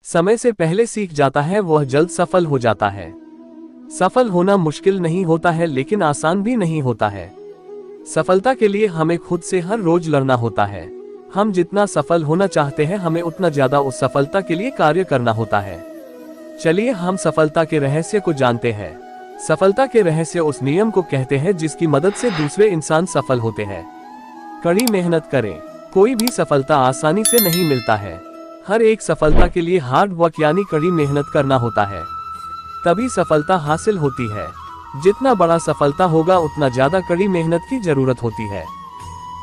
समय से पहले सीख जाता है वह जल्द सफल हो जाता है। सफल होना मुश्किल नहीं होता है लेकिन आसान भी नहीं होता है। सफलता के लिए हमें खुद से हर रोज लड़ना होता है। हम जितना सफल होना चाहते हैं हमें उतना ज्यादा उस सफलता के लिए कार्य करना होता है। चलिए हम सफलता के रहस्य को जानते हैं। सफलता के रहस्य उस नियम को कहते हैं जिसकी मदद से दूसरे इंसान सफल होते हैं। कड़ी मेहनत करें। कोई भी सफलता आसानी से नहीं मिलता है। हर एक सफलता के लिए हार्ड वर्क यानी कड़ी मेहनत करना होता है, तभी सफलता हासिल होती है। जितना बड़ा सफलता होगा उतना ज्यादा कड़ी मेहनत की जरूरत होती है।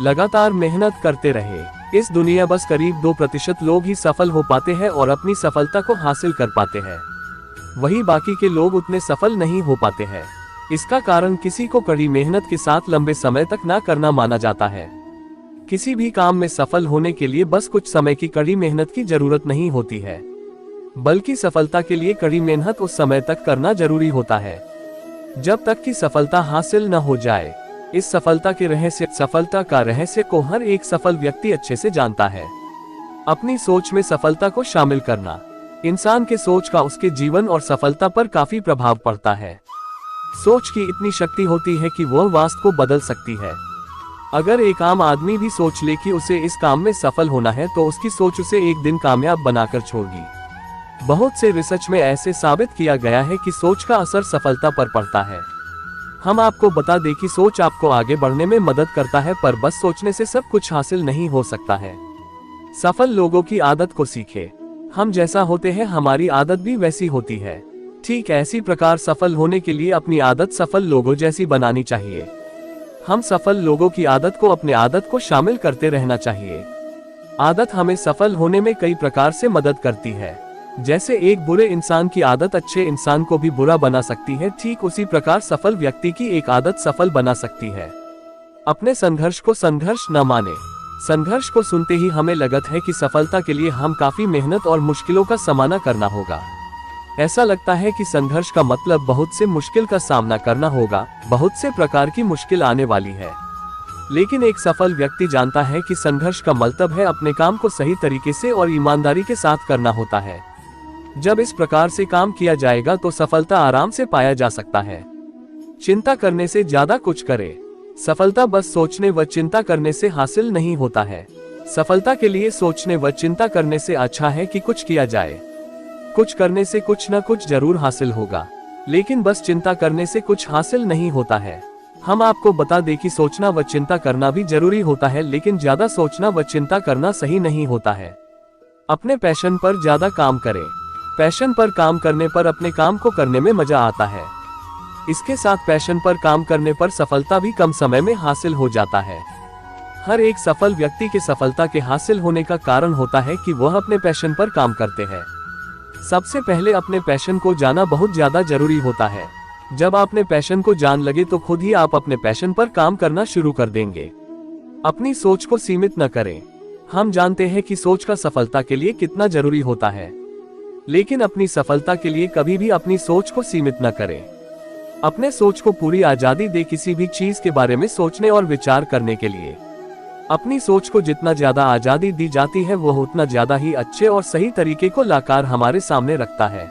लगातार मेहनत करते रहे। इस दुनिया बस करीब 2% लोग ही सफल हो पाते हैं और अपनी सफलता को हासिल कर पाते हैं। वही बाकी के लोग उतने सफल नहीं हो पाते हैं। इसका कारण किसी को कड़ी मेहनत के साथ लंबे समय तक ना करना माना जाता है। किसी भी काम में सफल होने के लिए बस कुछ समय की कड़ी मेहनत की जरूरत नहीं होती है, बल्कि सफलता के लिए कड़ी मेहनत उस समय तक करना जरूरी होता है जब तक कि सफलता हासिल न हो जाए। इस सफलता का रहस्य को हर एक सफल व्यक्ति अच्छे से जानता है। अपनी सोच में सफलता को शामिल करना। इंसान के सोच का उसके जीवन और सफलता पर काफी प्रभाव पड़ता है। सोच की इतनी शक्ति होती है कि वह वास्तव को बदल सकती है। अगर एक आम आदमी भी सोच ले कि उसे इस काम में सफल होना है तो उसकी सोच उसे एक दिन कामयाब बनाकर छोड़गी। बहुत से रिसर्च में ऐसे साबित किया गया है कि सोच का असर सफलता पर पड़ता है। हम आपको बता दें कि सोच आपको आगे बढ़ने में मदद करता है, पर बस सोचने से सब कुछ हासिल नहीं हो सकता है। सफल लोगों की आदत को सीखे। हम जैसा होते हैं हमारी आदत भी वैसी होती है। ठीक ऐसी प्रकार सफल होने के लिए अपनी आदत सफल लोगों जैसी बनानी चाहिए। हम सफल लोगों की आदत को अपने आदत को शामिल करते रहना चाहिए। आदत हमें सफल होने में कई प्रकार से मदद करती है। जैसे एक बुरे इंसान की आदत अच्छे इंसान को भी बुरा बना सकती है, ठीक उसी प्रकार सफल व्यक्ति की एक आदत सफल बना सकती है। अपने संघर्ष को संघर्ष न माने। संघर्ष को सुनते ही हमें लगता है कि सफलता के लिए हम काफी मेहनत और मुश्किलों का सामना करना होगा। ऐसा लगता है कि संघर्ष का मतलब बहुत से मुश्किल का सामना करना होगा, बहुत से प्रकार की मुश्किल आने वाली है। लेकिन एक सफल व्यक्ति जानता है कि संघर्ष का मतलब है अपने काम को सही तरीके से और ईमानदारी के साथ करना होता है। जब इस प्रकार से काम किया जाएगा तो सफलता आराम से पाया जा सकता है। चिंता करने से ज्यादा कुछ करे। सफलता बस सोचने व चिंता करने से हासिल नहीं होता है। सफलता के लिए सोचने व चिंता करने से अच्छा है कि कुछ किया जाए। कुछ करने से कुछ न कुछ जरूर हासिल होगा, लेकिन बस चिंता करने से कुछ हासिल नहीं होता है। हम आपको बता दें कि सोचना व चिंता करना भी जरूरी होता है, लेकिन ज्यादा सोचना व चिंता करना सही नहीं होता है। अपने पैशन पर ज्यादा काम करें। पैशन पर काम करने पर अपने काम को करने में मजा आता है। इसके साथ पैशन पर काम करने पर सफलता भी कम समय में हासिल हो जाता है। हर एक सफल व्यक्ति के सफलता के हासिल होने का कारण होता है कि वह अपने पैशन पर काम करते हैं। सबसे पहले अपने पैशन को जाना बहुत ज्यादा जरूरी होता है। जब आपने पैशन को जान लगे तो खुद ही आप अपने पैशन पर काम करना शुरू कर देंगे। अपनी सोच को सीमित न करें। हम जानते हैं कि सोच का सफलता के लिए कितना जरूरी होता है, लेकिन अपनी सफलता के लिए कभी भी अपनी सोच को सीमित न करें। अपने सोच को पूरी आजादी दे किसी भी चीज के बारे में सोचने और विचार करने के लिए। अपनी सोच को जितना ज्यादा आजादी दी जाती है वह उतना ज्यादा ही अच्छे और सही तरीके को लाकर हमारे सामने रखता है।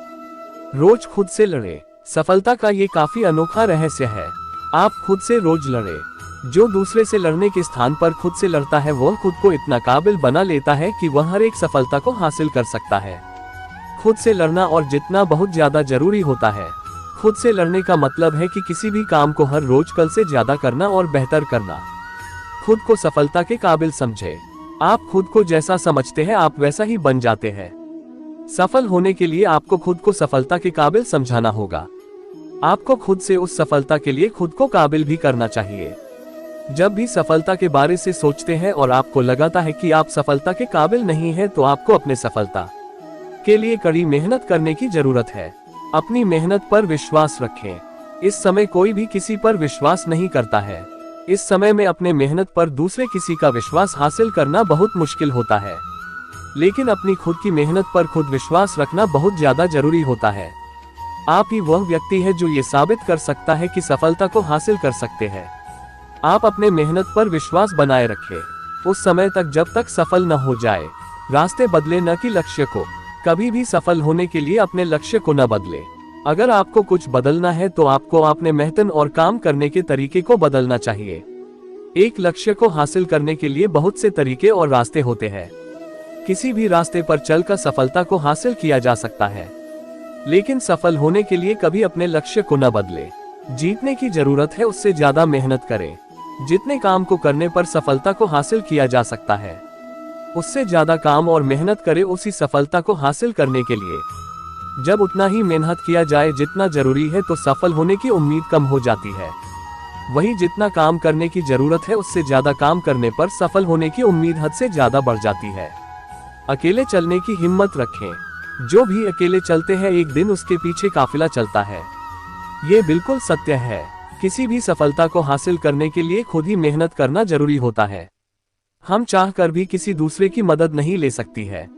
रोज खुद से लड़े। सफलता का ये काफी अनोखा रहस्य है। आप खुद से रोज लड़े। जो दूसरे से लड़ने के स्थान पर खुद से लड़ता है वह खुद को इतना काबिल बना लेता है कि वह हर एक सफलता को हासिल कर सकता है। खुद से लड़ना और जीतना बहुत ज्यादा जरूरी होता है। खुद से लड़ने का मतलब है कि किसी भी काम को हर रोज कल से ज्यादा करना और बेहतर करना। खुद को सफलता के काबिल समझे। आप खुद को जैसा समझते हैं आप वैसा ही बन जाते हैं। सफल होने के लिए आपको खुद को सफलता के काबिल समझाना होगा। आपको खुद से उस सफलता के लिए खुद को काबिल भी करना चाहिए। जब भी सफलता के बारे से सोचते हैं और आपको लगता है कि आप सफलता के काबिल नहीं हैं, तो आपको अपने सफलता के लिए कड़ी मेहनत करने की जरूरत है। अपनी मेहनत पर विश्वास रखें। इस समय कोई भी किसी पर विश्वास नहीं करता है। इस समय में अपने मेहनत पर दूसरे किसी का विश्वास हासिल करना बहुत मुश्किल होता है, लेकिन अपनी खुद की मेहनत पर खुद विश्वास रखना बहुत ज्यादा जरूरी होता है। आप ही वह व्यक्ति है जो ये साबित कर सकता है कि सफलता को हासिल कर सकते हैं। आप अपने मेहनत पर विश्वास बनाए रखें उस समय तक जब तक सफल न हो जाए। रास्ते बदले न कि लक्ष्य को। कभी भी सफल होने के लिए अपने लक्ष्य को न बदले। अगर आपको कुछ बदलना है तो आपको अपने मेहनत और काम करने के तरीके को बदलना चाहिए। एक लक्ष्य को हासिल करने के लिए बहुत से तरीके और रास्ते होते हैं। किसी भी रास्ते पर चलकर सफलता को हासिल किया जा सकता है, लेकिन सफल होने के लिए कभी अपने लक्ष्य को न बदले। जीतने की जरूरत है उससे ज्यादा मेहनत करें। जितने काम को करने पर सफलता को हासिल किया जा सकता है, उससे ज्यादा काम और मेहनत करें उसी सफलता को हासिल करने के लिए। जब उतना ही मेहनत किया जाए जितना जरूरी है तो सफल होने की उम्मीद कम हो जाती है। वही जितना काम करने की जरूरत है उससे ज्यादा काम करने पर सफल होने की उम्मीद हद से ज्यादा बढ़ जाती है। अकेले चलने की हिम्मत रखें। जो भी अकेले चलते हैं एक दिन उसके पीछे काफिला चलता है। ये बिल्कुल सत्य है। किसी भी सफलता को हासिल करने के लिए खुद ही मेहनत करना जरूरी होता है। हम चाहकर भी किसी दूसरे की मदद नहीं ले सकती है।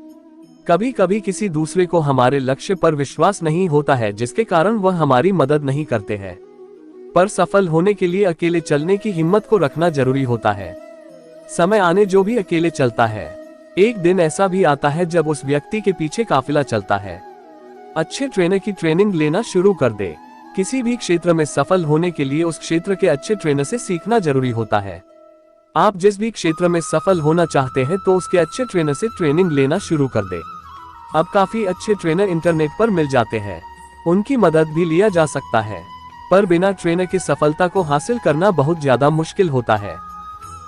कभी कभी किसी दूसरे को हमारे लक्ष्य पर विश्वास नहीं होता है, जिसके कारण वह हमारी मदद नहीं करते हैं। पर सफल होने के लिए अकेले चलने की हिम्मत को रखना जरूरी होता है। समय आने जो भी अकेले चलता है, एक दिन ऐसा भी आता है जब उस व्यक्ति के पीछे काफिला चलता है। अच्छे ट्रेनर की ट्रेनिंग लेना शुरू कर दे। किसी भी क्षेत्र में सफल होने के लिए उस क्षेत्र के अच्छे ट्रेनर से सीखना जरूरी होता है। आप जिस भी क्षेत्र में सफल होना चाहते हैं तो उसके अच्छे ट्रेनर से ट्रेनिंग लेना शुरू कर दे। अब काफी अच्छे ट्रेनर इंटरनेट पर मिल जाते हैं, उनकी मदद भी लिया जा सकता है। पर बिना ट्रेनर के सफलता को हासिल करना बहुत ज्यादा मुश्किल होता है।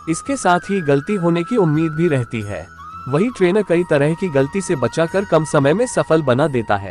इसके साथ ही गलती होने की उम्मीद भी रहती है। वही ट्रेनर कई तरह की गलती से बचाकर कम समय में सफल बना देता है।